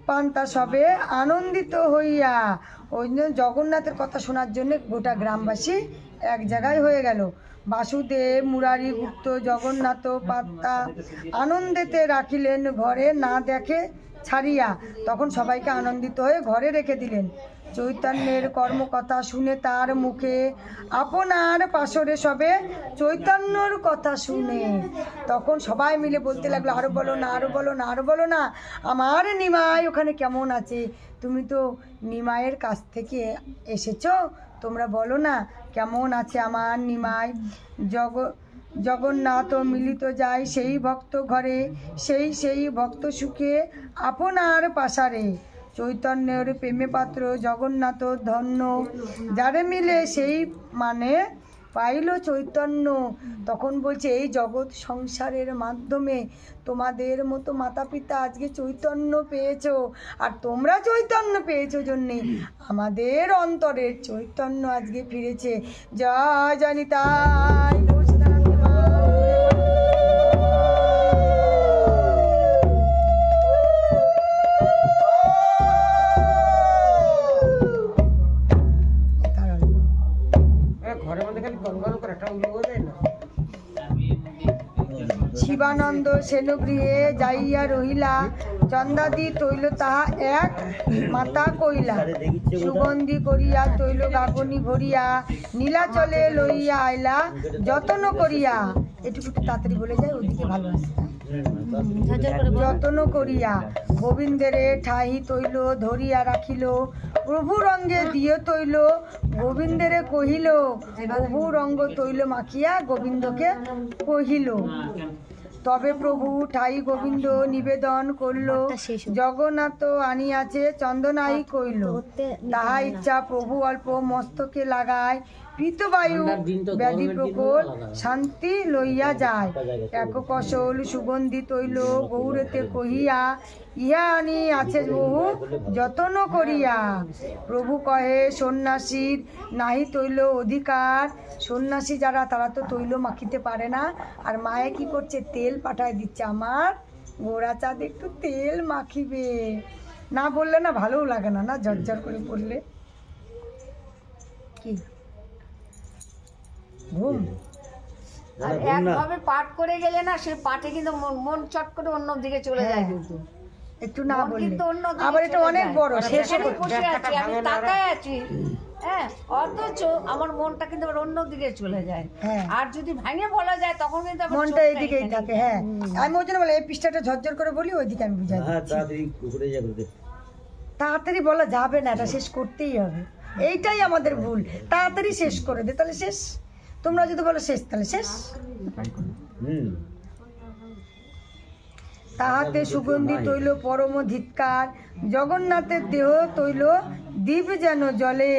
পান্তা সবে আনন্দিত হইয়া। ওই জন্য জগন্নাথের কথা শোনার জন্য গোটা গ্রামবাসী এক জায়গায় হয়ে গেল। বাসুদেব মুরারি গুপ্ত জগন্নাথ পান্তা আনন্দেতে রাখিলেন ঘরে না দেখে ছাড়িয়া। তখন সবাইকে আনন্দিত হয়ে ঘরে রেখে দিলেন। চৈতন্যের কর্মকথা শুনে তার মুখে আপনার পাশরে সবে চৈতন্যর কথা শুনে। তখন সবাই মিলে বলতে লাগলো, আরো বলো না, আরো বলো না, আরো বলো না, আমার নিমাই ওখানে কেমন আছে? তুমি তো নিমাইয়ের কাছ থেকে এসেছো, তোমরা বলো না কেমন আছে আমার নিমাই। জগন্নাথ মিলিত যায় সেই ভক্ত ঘরে, সেই ভক্ত সুখে আপনার পাশারে। চৈতন্যের প্রেমে পাত্র জগন্নাথ ধন্য, যারে মিলে সেই মানে পাইল চৈতন্য। তখন বলছে এই জগৎ সংসারের মাধ্যমে তোমাদের মতো মাতা পিতা আজকে চৈতন্য পেয়েছো, আর তোমরা চৈতন্য পেয়েছো জন্যে আমাদের অন্তরের চৈতন্য আজকে ফিরেছে। জয় জনিতাই। শিবানন্দ সেনগৃহে যাইয়া রহিলা, চন্দাদি তৈল তাহা এক মাতা কইলা। সুগন্ধি করিয়া তৈল গাগনি ভরিয়া, নীলাচলে লইয়া আইলা যত্ন করিয়া। এটুকু তাড়াতাড়ি বলে যায়, ওদিকে ভালো আছে। যত্ন করিয়া গোবিন্দেরে ঠাহি তৈল ধরিয়া রাখিল, প্রভু রঙ্গে দিয়ে তৈল গোবিন্দেরে কহিল। প্রভু রঙ্গ তৈল মাখিয়া গোবিন্দকে কহিল। তবে প্রভু ঠাই গোবিন্দ নিবেদন করল, জগন্নাথ আনিয়াছে চন্দনাই কইল। তাহা ইচ্ছা প্রভু অল্প মস্তকে লাগায়, পীতবায়ু ব্যাধি প্রকট শান্তি লইয়া যায়। এক কৌশল সুগন্ধি তৈল গৌরেতে কহিয়া, ইহা আনি আছে বহু যত্ন করিয়া। প্রভু কহে সন্ন্যাসীর নাহি তৈল অধিকার। সন্ন্যাসী যারা তারা তো তৈল মাখিতে পারে না, আর মায়ে কি করছে তেল পাঠায় দিচ্ছে, আমার গোড়া চাঁদ একটু তেল মাখিবে। না বললে না ভালোও লাগে না, না ঝরঝর করে পড়লে কি ঘুম। আর একভাবে পাঠ করে গেলে না সেই পাঠে কিন্তু মন চট করে অন্য দিকে চলে যায়। কিন্তু একটু না বললে আবার এটা অনেক বড় শেষ বসে আছি, আমি তাকায় আছি, হ্যাঁ, অথচ আমার মনটা কিন্তু অন্য দিকে চলে যায়। আর যদি ভাঙে বলা যায় তখন কিন্তু মনটা এইদিকেই থাকে। হ্যাঁ, আমি ওই জন্য বলি এই পৃষ্ঠাটা ঝরঝর করে বলি, ওইদিকে আমি বুঝাই। তাড়াতাড়ি বলা যাবে না, এটা শেষ করতেই হবে। এইটাই আমাদের ভুল, তাড়াতাড়ি শেষ করে দে, তাহলে শেষ। তোমরা যদি বলো শেষ, তাহলে শেষ। তাহাতে সুগন্ধি তৈল পরম ধিৎকার, জগন্নাথের দেহ তৈল দ্বীপ যেন জলে।